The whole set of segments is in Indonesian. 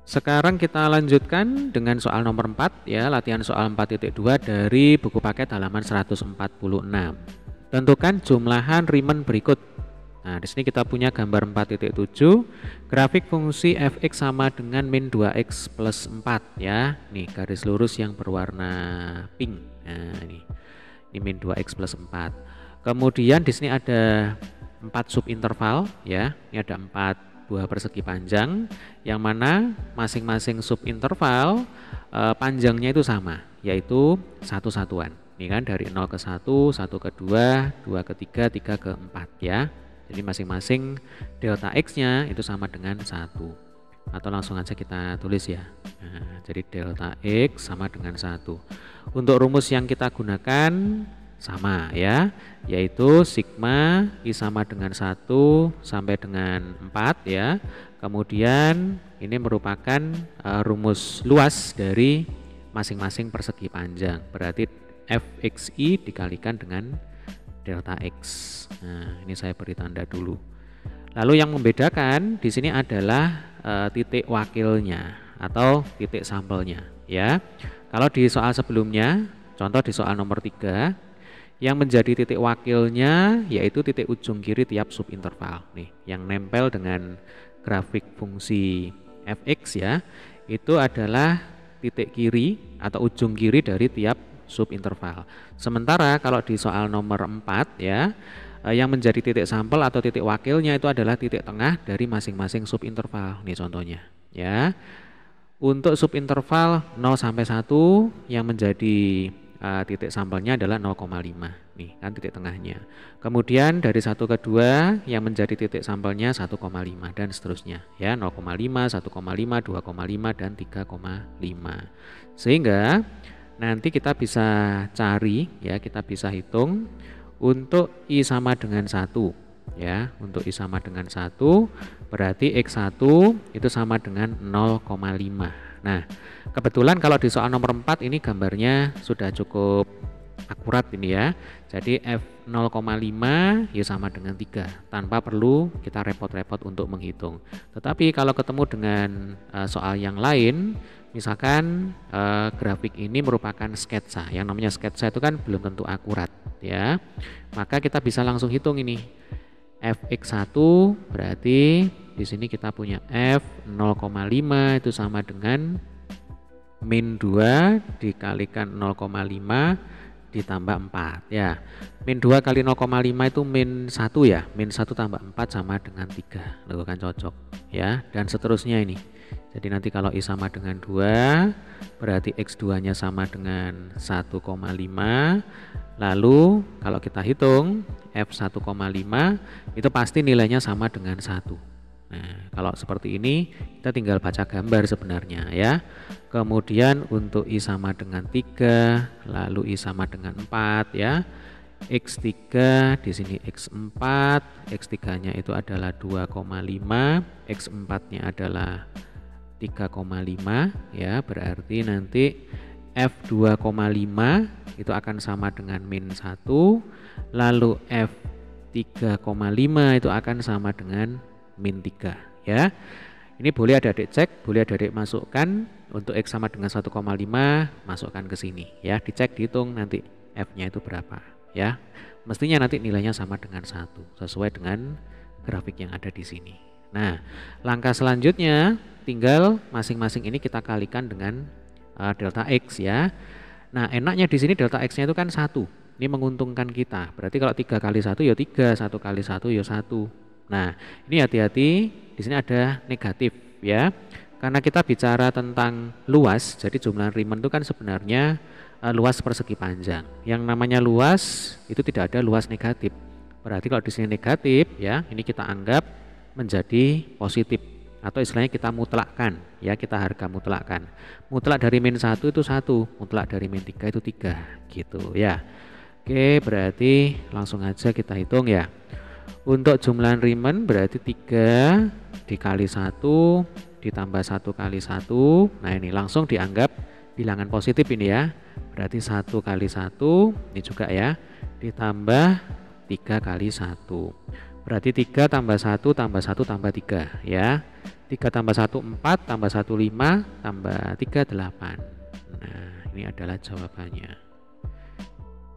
Sekarang kita lanjutkan dengan soal nomor 4 ya, latihan soal 4.2 dari buku paket halaman 146. Tentukan jumlahan Riemann berikut. Nah, di sini kita punya gambar 4.7, grafik fungsi fx sama dengan min 2x plus 4 ya. Nih garis lurus yang berwarna pink. Nah, ini min 2x plus 4. Kemudian di sini ada 4 subinterval ya. Ini ada 4 buah persegi panjang yang mana masing-masing subinterval panjangnya itu sama, yaitu satu satuan. Ini kan dari 0 ke 1, 1 ke 2, 2 ke 3, 3 ke 4 ya. Jadi masing-masing delta x-nya itu sama dengan 1. Atau langsung aja kita tulis ya. Nah, jadi delta x sama dengan 1. Untuk rumus yang kita gunakan sama ya, yaitu sigma I sama dengan 1 sampai dengan 4 ya. Kemudian ini merupakan rumus luas dari masing-masing persegi panjang. Berarti fxi dikalikan dengan delta x. Nah, ini saya beri tanda dulu. Lalu yang membedakan di sini adalah titik wakilnya atau titik sampelnya ya. Kalau di soal sebelumnya, contoh di soal nomor 3, yang menjadi titik wakilnya yaitu titik ujung kiri tiap subinterval. Nih, yang nempel dengan grafik fungsi fx ya, itu adalah titik kiri atau ujung kiri dari tiap subinterval. Sementara kalau di soal nomor 4 ya, yang menjadi titik sampel atau titik wakilnya itu adalah titik tengah dari masing-masing subinterval. Nih contohnya ya. Untuk subinterval 0 sampai 1 yang menjadi titik sampelnya adalah 0,5. Nih kan titik tengahnya. Kemudian dari 1 ke 2 yang menjadi titik sampelnya 1,5 dan seterusnya ya, 0,5, 1,5, 2,5 dan 3,5. Sehingga nanti kita bisa cari ya, kita bisa hitung untuk I sama dengan 1 ya. Untuk I sama dengan 1 berarti X1 itu sama dengan 0,5. Nah, kebetulan kalau di soal nomor 4 ini gambarnya sudah cukup akurat ini ya. Jadi F0,5 ya sama dengan 3 tanpa perlu kita repot-repot untuk menghitung. Tetapi kalau ketemu dengan soal yang lain, misalkan grafik ini merupakan sketsa. Yang namanya sketsa itu kan belum tentu akurat ya. Maka kita bisa langsung hitung ini. Fx1 berarti di sini kita punya F0,5 itu sama dengan min 2 dikalikan 0,5 ditambah 4 ya. Min 2 kali 0,5 itu min 1 ya. Min 1 tambah 4 sama dengan 3. Lalu kan cocok ya. Dan seterusnya ini. Jadi nanti kalau I sama dengan 2 berarti X2 nya sama dengan 1,5. Lalu kalau kita hitung F1,5 itu pasti nilainya sama dengan 1. Nah, kalau seperti ini kita tinggal baca gambar sebenarnya ya. Kemudian untuk I sama dengan 3, lalu I sama dengan 4 ya. X3 di sini X4, X3-nya itu adalah 2,5, X4-nya adalah 3,5 ya. Berarti nanti F2,5 itu akan sama dengan min 1, lalu F3,5 itu akan sama dengan min 3 ya. Ini boleh adik-adik cek, boleh adik-adik masukkan. Untuk X sama dengan 1,5 masukkan ke sini ya, dicek dihitung nanti F-nya itu berapa ya. Mestinya nanti nilainya sama dengan 1 sesuai dengan grafik yang ada di sini. Nah, langkah selanjutnya tinggal masing-masing ini kita kalikan dengan delta X ya. Nah, enaknya di sini delta X-nya itu kan 1. Ini menguntungkan kita. Berarti kalau 3 kali 1 ya 3, 1 kali 1 ya 1. Nah, ini hati-hati, di sini ada negatif ya. Karena kita bicara tentang luas, jadi jumlah Riemann itu kan sebenarnya luas persegi panjang. Yang namanya luas itu tidak ada luas negatif. Berarti kalau di sini negatif ya, ini kita anggap menjadi positif atau istilahnya kita mutlakkan ya, kita harga mutlakkan. Mutlak dari min 1 itu 1, mutlak dari min 3 itu 3 gitu ya. Oke, berarti langsung aja kita hitung ya. Untuk jumlah Riemann berarti 3 dikali 1 ditambah 1 kali 1. Nah, ini langsung dianggap bilangan positif ini ya. Berarti 1 kali 1 ini juga ya, ditambah 3 kali 1. Berarti 3 tambah 1 tambah 1 tambah 3 ya. 3 tambah 1 4, tambah 1 5, tambah 3 8. Nah, ini adalah jawabannya.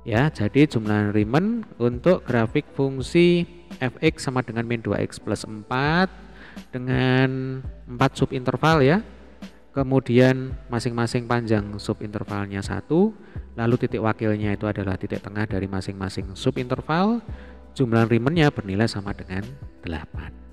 Ya, jadi jumlah Riemann untuk grafik fungsi fx sama dengan min 2x plus 4 dengan 4 subinterval ya. Kemudian masing-masing panjang subintervalnya 1, lalu titik wakilnya itu adalah titik tengah dari masing-masing subinterval. Jumlah Riemann-nya bernilai sama dengan 8.